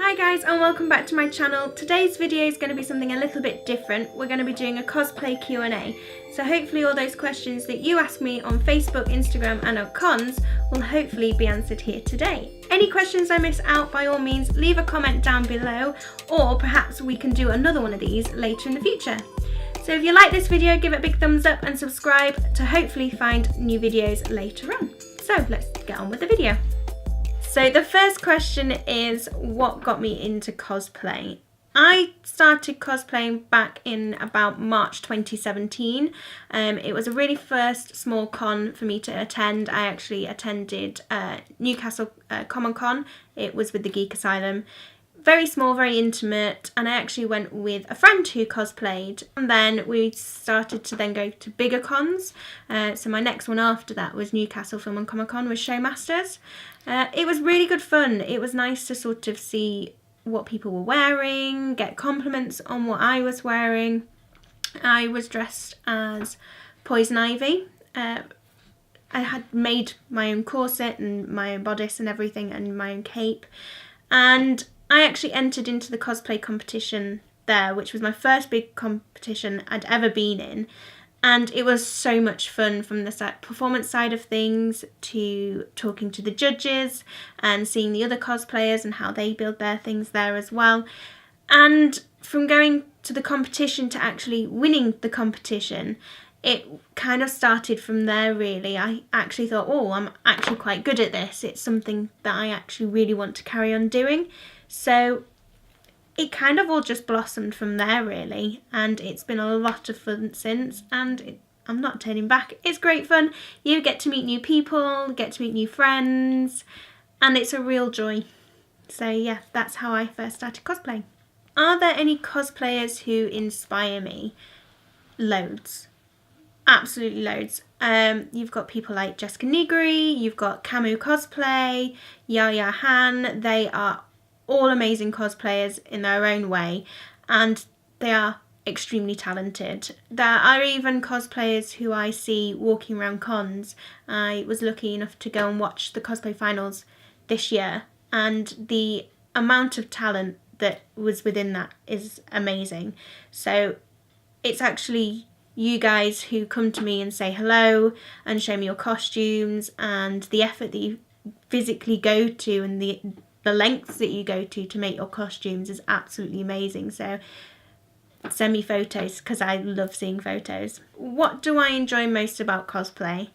Hi guys and welcome back to my channel. Today's video is going to be something a little bit different. We're going to be doing a cosplay Q&A. So hopefully all those questions that you ask me on Facebook, Instagram and on cons will hopefully be answered here today. Any questions I miss out, by all means leave a comment down below, or perhaps we can do another one of these later in the future. So if you like this video, give it a big thumbs up and subscribe to hopefully find new videos later on. So let's get on with the video. So the first question is, what got me into cosplay? I started cosplaying back in about March 2017. It was a really first small con for me to attend. I actually attended Newcastle Comic Con. It was with the Geek Asylum. Very small, very intimate, and I actually went with a friend who cosplayed, and then we started to then go to bigger cons. So my next one after that was Newcastle Film and Comic Con with Showmasters. It was really good fun. It was nice to sort of see what people were wearing, get compliments on what I was wearing. I was dressed as Poison Ivy. I had made my own corset and my own bodice and everything and my own cape, and I actually entered into the cosplay competition there, which was my first big competition I'd ever been in, and it was so much fun, from the performance side of things to talking to the judges and seeing the other cosplayers and how they build their things there as well. And from going to the competition to actually winning the competition, it kind of started from there really. I actually thought, oh, I'm actually quite good at this. It's something that I actually really want to carry on doing. So it kind of all just blossomed from there really, and it's been a lot of fun since, and I'm not turning back. It's great fun. You get to meet new people, get to meet new friends, and it's a real joy. So yeah, that's how I first started cosplaying. Are there any cosplayers who inspire me? Loads. Absolutely loads. You've got people like Jessica Nigri, you've got Camu Cosplay, Yaya Han. They are all amazing cosplayers in their own way, and they are extremely talented. There are even cosplayers who I see walking around cons. I was lucky enough to go and watch the cosplay finals this year, and the amount of talent that was within that is amazing. So it's actually you guys who come to me and say hello and show me your costumes, and the effort that you physically go to and the lengths that you go to make your costumes is absolutely amazing. So send me photos, because I love seeing photos. What do I enjoy most about cosplay?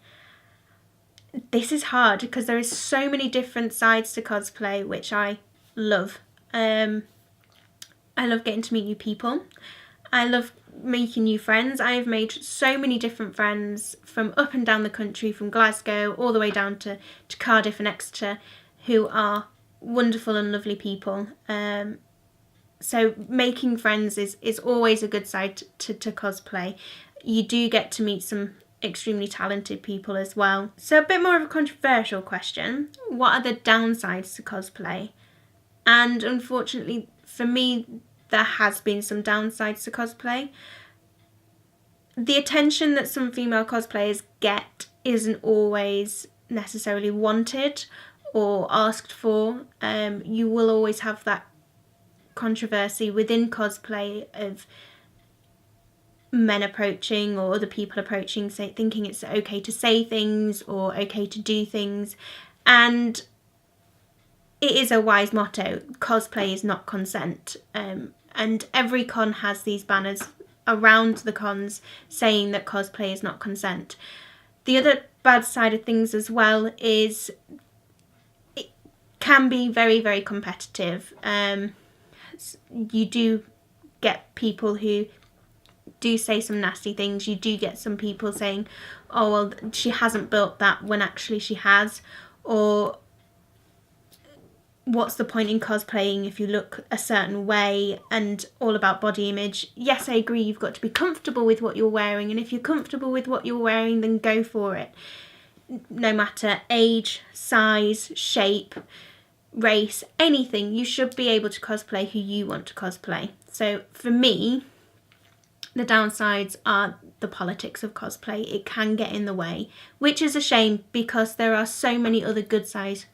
This is hard because there is so many different sides to cosplay which I love. I love getting to meet new people. I love making new friends. I have made so many different friends from up and down the country, from Glasgow all the way down to Cardiff and Exeter, who are wonderful and lovely people. So making friends is always a good side to cosplay. You do get to meet some extremely talented people as well. So a bit more of a controversial question. What are the downsides to cosplay? And unfortunately for me, there has been some downsides to cosplay. The attention that some female cosplayers get isn't always necessarily wanted or asked for. You will always have that controversy within cosplay of men approaching or other people approaching, thinking it's okay to say things or okay to do things. And it is a wise motto: cosplay is not consent. And every con has these banners around the cons saying that cosplay is not consent. The other bad side of things as well is it can be very, very competitive. You do get people who do say some nasty things. You do get some people saying, oh, well, she hasn't built that, when actually she has. Or what's the point in cosplaying if you look a certain way, and all about body image. Yes, I agree, you've got to be comfortable with what you're wearing, and if you're comfortable with what you're wearing, then go for it. No matter age, size, shape, race, anything, you should be able to cosplay who you want to cosplay. So for me, the downsides are the politics of cosplay. It can get in the way, which is a shame, because there are so many other good sides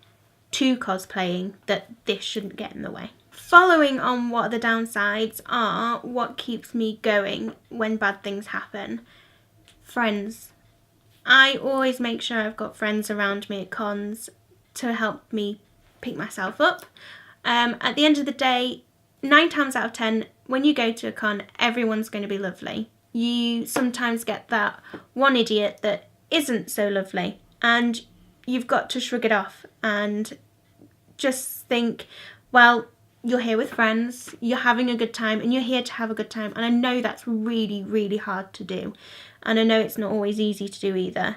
to cosplaying that this shouldn't get in the way. following on what the downsides are, what keeps me going when bad things happen? Friends. I always make sure I've got friends around me at cons to help me pick myself up. At the end of the day, 9 times out of 10, when you go to a con, everyone's going to be lovely. You sometimes get that one idiot that isn't so lovely, and you've got to shrug it off and just think, well, you're here with friends, you're having a good time, and you're here to have a good time. And I know that's really, really hard to do. And I know it's not always easy to do either.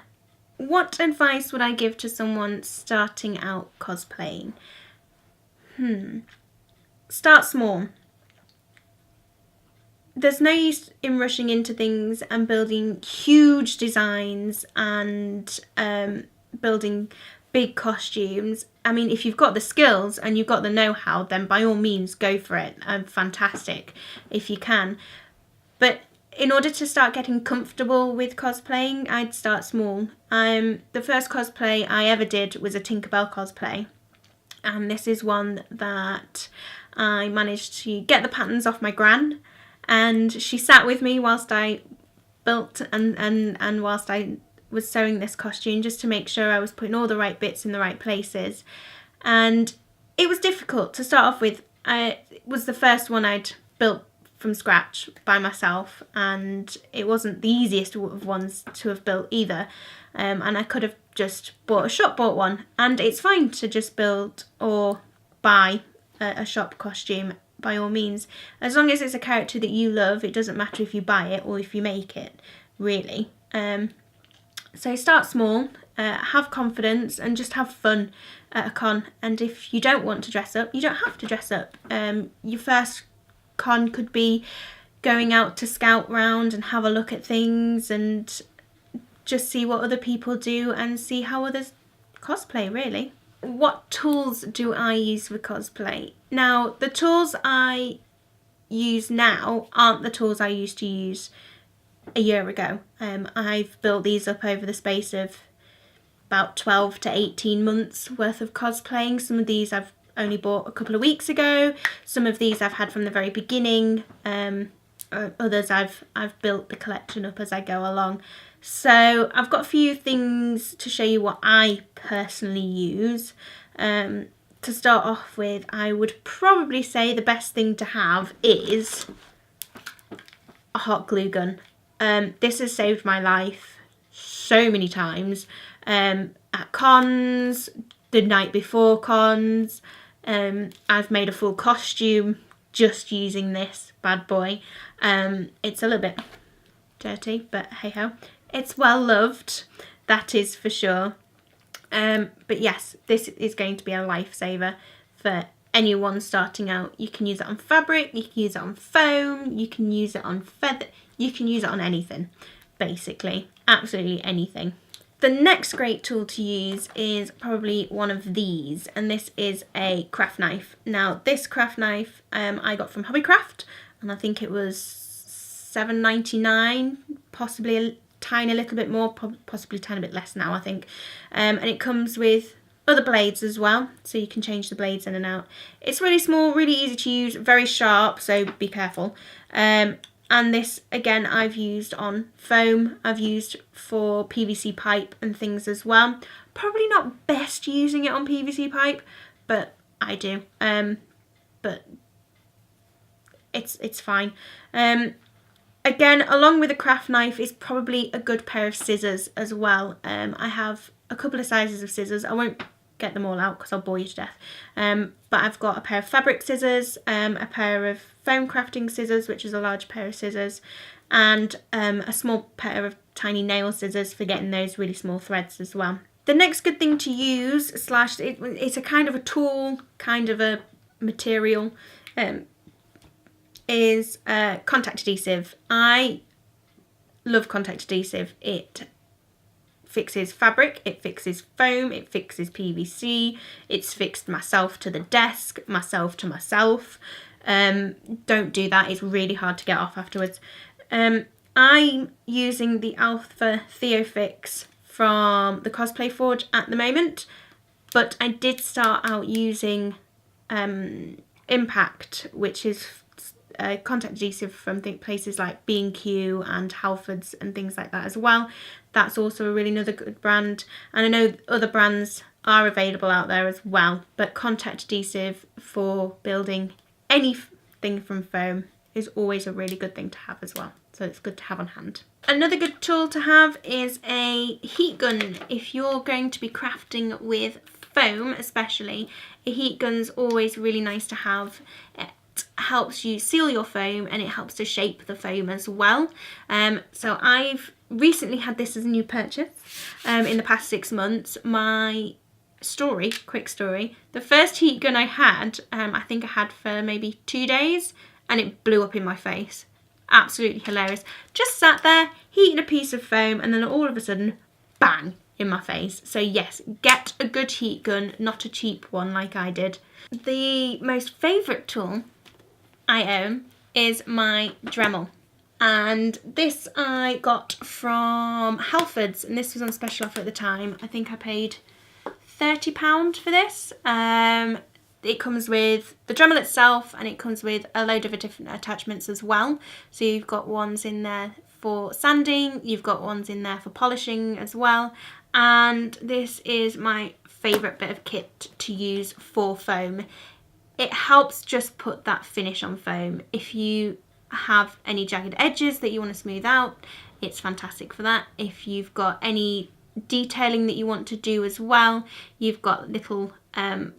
What advice would I give to someone starting out cosplaying? Start small. There's no use in rushing into things and building huge designs and building big costumes. I mean, if you've got the skills and you've got the know-how, then by all means go for it. Fantastic if you can. But in order to start getting comfortable with cosplaying, I'd start small. The first cosplay I ever did was a Tinkerbell cosplay. And this is one that I managed to get the patterns off my gran. And she sat with me whilst I built and whilst I was sewing this costume, just to make sure I was putting all the right bits in the right places. And it was difficult to start off with. It was the first one I'd built from scratch by myself, and it wasn't the easiest of ones to have built either. And I could have just bought one, and it's fine to just build or buy a shop costume by all means, as long as it's a character that you love. It doesn't matter if you buy it or if you make it, really. So start small, have confidence, and just have fun at a con. And if you don't want to dress up, you don't have to dress up. Your first con could be going out to scout round and have a look at things and just see what other people do and see how others cosplay, really. What tools do I use for cosplay? Now, the tools I use now aren't the tools I used to use a year ago. I've built these up over the space of about 12 to 18 months worth of cosplaying. Some of these I've only bought a couple of weeks ago. Some of these I've had from the very beginning. Others I've built the collection up as I go along. So I've got a few things to show you what I personally use. To start off with, I would probably say the best thing to have is a hot glue gun. This has saved my life so many times. At cons, the night before cons, I've made a full costume just using this bad boy. It's a little bit dirty, but hey ho. It's well loved, that is for sure. But yes, this is going to be a lifesaver for anyone starting out. You can use it on fabric, you can use it on foam, you can use it on feather, you can use it on anything, basically. Absolutely anything. The next great tool to use is probably one of these, and this is a craft knife. Now, this craft knife I got from Hobbycraft, and I think it was $7.99, possibly a tiny little bit more, possibly a tiny bit less now, I think. And it comes with other blades as well, so you can change the blades in and out. It's really small, really easy to use, very sharp, so be careful. And this, again, I've used on foam. I've used for PVC pipe and things as well. Probably not best using it on PVC pipe, but I do. But it's fine. Again, along with a craft knife is probably a good pair of scissors as well. I have a couple of sizes of scissors. I won't get them all out because I'll bore you to death. But I've got a pair of fabric scissors, a pair of foam crafting scissors, which is a large pair of scissors, and a small pair of tiny nail scissors for getting those really small threads as well. The next good thing to use, it's a kind of a tool, kind of a material, is contact adhesive. I love contact adhesive. It fixes fabric, it fixes foam, it fixes PVC, it's fixed myself to the desk, myself to myself. Don't do that, it's really hard to get off afterwards. I'm using the Alpha Theofix from the Cosplay Forge at the moment, but I did start out using Impact, which is contact adhesive from places like B&Q and Halfords and things like that as well. That's also a really another good brand, and I know other brands are available out there as well, but contact adhesive for building anything from foam is always a really good thing to have as well, so it's good to have on hand. Another good tool to have is a heat gun. If you're going to be crafting with foam especially, a heat gun's always really nice to have. It helps you seal your foam and it helps to shape the foam as well. So I've recently had this as a new purchase in the past 6 months. My quick story, the first heat gun I had, I think I had for maybe 2 days, and it blew up in my face. Absolutely hilarious. Just sat there heating a piece of foam and then all of a sudden, bang, in my face. So yes, get a good heat gun, not a cheap one like I did. The most favourite tool I own is my Dremel, and this I got from Halfords, and this was on special offer at the time. I think I paid £30 for this. It comes with the Dremel itself, and it comes with a load of different attachments as well. So you've got ones in there for sanding, you've got ones in there for polishing as well, and this is my favourite bit of kit to use for foam. It helps just put that finish on foam. If you have any jagged edges that you want to smooth out, it's fantastic for that. If you've got any detailing that you want to do as well, you've got little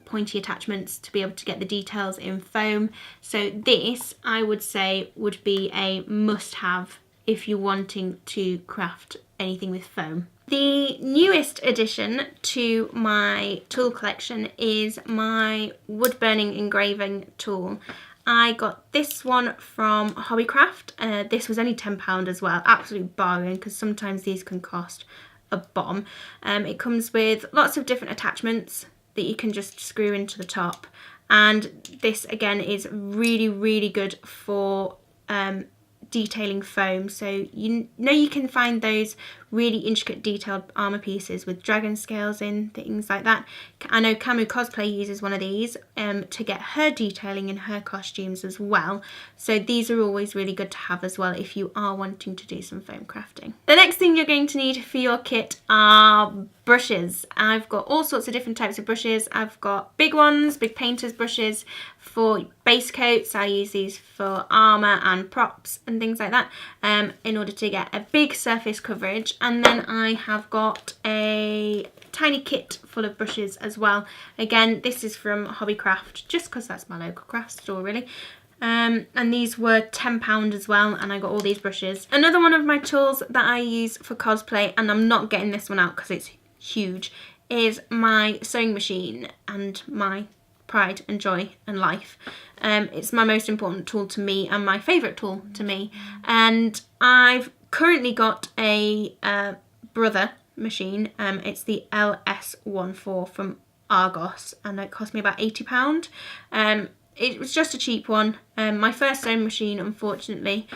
pointy attachments to be able to get the details in foam. So this, I would say, would be a must-have if you're wanting to craft anything with foam. The newest addition to my tool collection is my wood burning engraving tool. I got this one from Hobbycraft. This was only £10 as well, absolute bargain, because sometimes these can cost a bomb. It comes with lots of different attachments that you can just screw into the top, and this again is really, really good for detailing foam. So you know you can find those really intricate detailed armour pieces with dragon scales in, things like that. I know Camu Cosplay uses one of these to get her detailing in her costumes as well. So these are always really good to have as well if you are wanting to do some foam crafting. The next thing you're going to need for your kit are brushes. I've got all sorts of different types of brushes. I've got big ones, big painters brushes for base coats. I use these for armour and props and things like that in order to get a big surface coverage. And then I have got a tiny kit full of brushes as well. Again, this is from Hobbycraft, just because that's my local craft store really. And these were £10 as well, and I got all these brushes. Another one of my tools that I use for cosplay, and I'm not getting this one out because it's huge, is my sewing machine and my pride and joy and life. It's my most important tool to me and my favourite tool to me, and I've currently got a brother machine. It's the LS14 from Argos, and it cost me about £80. It was just a cheap one. My first sewing machine, unfortunately,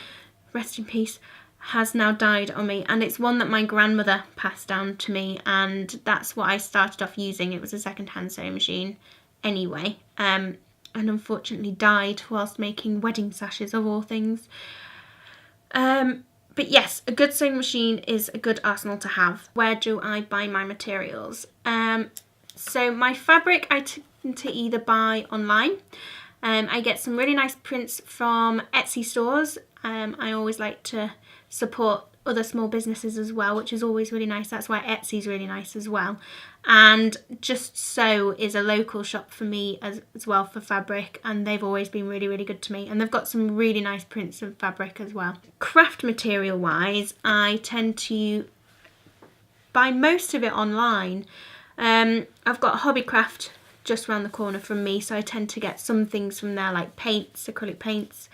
rest in peace, has now died on me, and it's one that my grandmother passed down to me, and that's what I started off using. It was a second-hand sewing machine anyway, and unfortunately died whilst making wedding sashes of all things. But yes, a good sewing machine is a good arsenal to have. Where do I buy my materials? So my fabric I tend to either buy online. I get some really nice prints from Etsy stores. I always like to support other small businesses as well, which is always really nice. That's why Etsy's really nice as well. And Just Sew is a local shop for me as well for fabric, and they've always been really, really good to me, and they've got some really nice prints of fabric as well. Craft material wise, I tend to buy most of it online. I've got Hobbycraft just around the corner from me, so I tend to get some things from there, like paints, acrylic paints,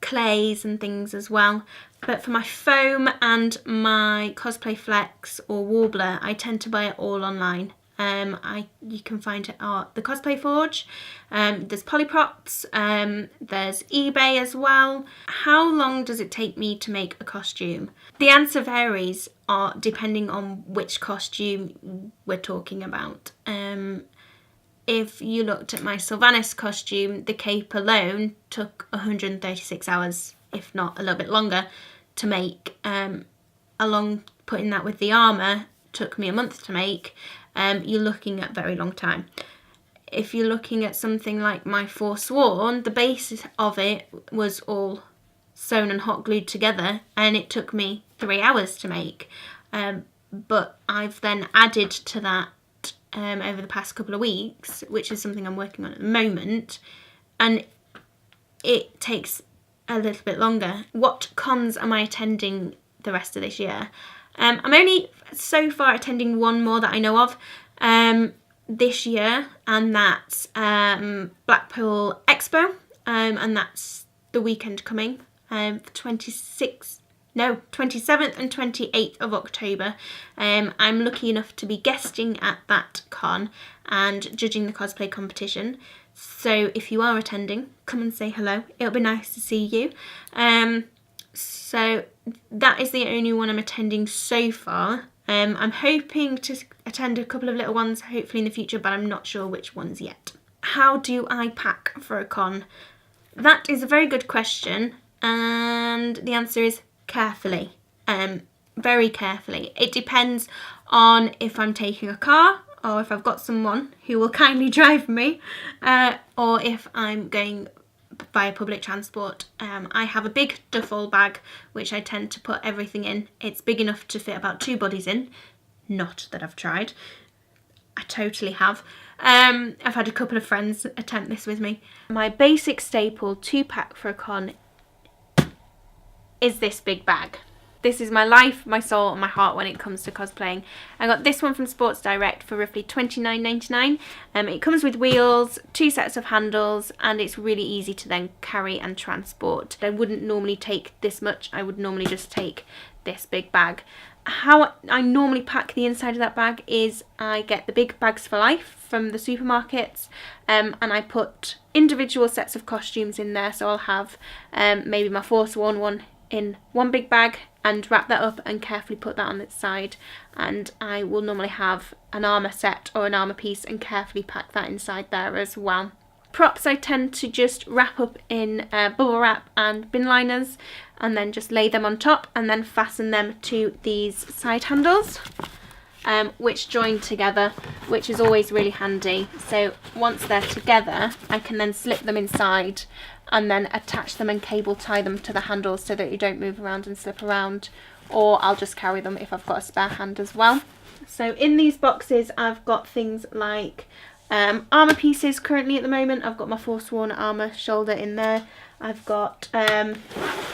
clays and things as well. But for my foam and my Cosplay Flex or Warbler, I tend to buy it all online. You can find it at the Cosplay Forge, there's Polyprops, there's eBay as well. How long does it take me to make a costume? The answer varies depending on which costume we're talking about. if you looked at my Sylvanas costume, the cape alone took 136 hours, if not a little bit longer, to make. Along putting that with the armour, took me a month to make. You're looking at a very long time. If you're looking at something like my Forsworn, the base of it was all sewn and hot glued together, and it took me 3 hours to make. But I've then added to that over the past couple of weeks, which is something I'm working on at the moment, and it takes a little bit longer. What cons am I attending the rest of this year? I'm only so far attending one more that I know of this year, and that's Blackpool Expo, and that's the weekend coming, 27th and 28th of October. I'm lucky enough to be guesting at that con and judging the cosplay competition. So if you are attending, come and say hello. It'll be nice to see you. So that is the only one I'm attending so far. I'm hoping to attend a couple of little ones, hopefully in the future, but I'm not sure which ones yet. How do I pack for a con? That is a very good question, and the answer is carefully. Very carefully. It depends on if I'm taking a car, or if I've got someone who will kindly drive me, or if I'm going via public transport. I have a big duffel bag which I tend to put everything in. It's big enough to fit about 2 bodies in. Not that I've tried. I totally have. I've had a couple of friends attempt this with me. My basic staple to pack for a con is this big bag. This is my life, my soul, and my heart when it comes to cosplaying. I got this one from Sports Direct for roughly $29.99. It comes with wheels, 2 sets of handles, and it's really easy to then carry and transport. I wouldn't normally take this much. I would normally just take this big bag. How I normally pack the inside of that bag is I get the big bags for life from the supermarkets, and I put individual sets of costumes in there. So I'll have maybe my Forsworn one in one big bag and wrap that up and carefully put that on its side, and I will normally have an armour set or an armour piece and carefully pack that inside there as well. Props I tend to just wrap up in bubble wrap and bin liners, and then just lay them on top and then fasten them to these side handles, which join together, which is always really handy. So once they're together, I can then slip them inside and then attach them and cable tie them to the handles so that you don't move around and slip around, or I'll just carry them if I've got a spare hand as well. So in these boxes I've got things like armour pieces currently at the moment. I've got my Forsworn armour shoulder in there. I've got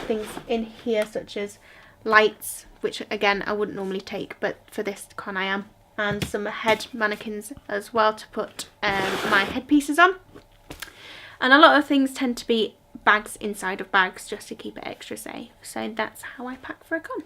things in here such as lights, which again I wouldn't normally take, but for this con I am, and some head mannequins as well to put my headpieces on. And a lot of things tend to be bags inside of bags just to keep it extra safe. So that's how I pack for a con.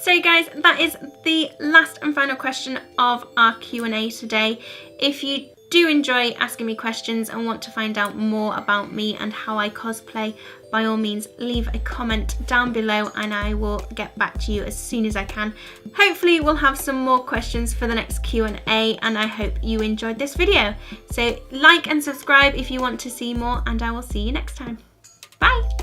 So guys, that is the last and final question of our Q&A today. If you do enjoy asking me questions and want to find out more about me and how I cosplay, by all means leave a comment down below and I will get back to you as soon as I can. Hopefully we'll have some more questions for the next Q&A, and I hope you enjoyed this video. So like and subscribe if you want to see more, and I will see you next time. Bye!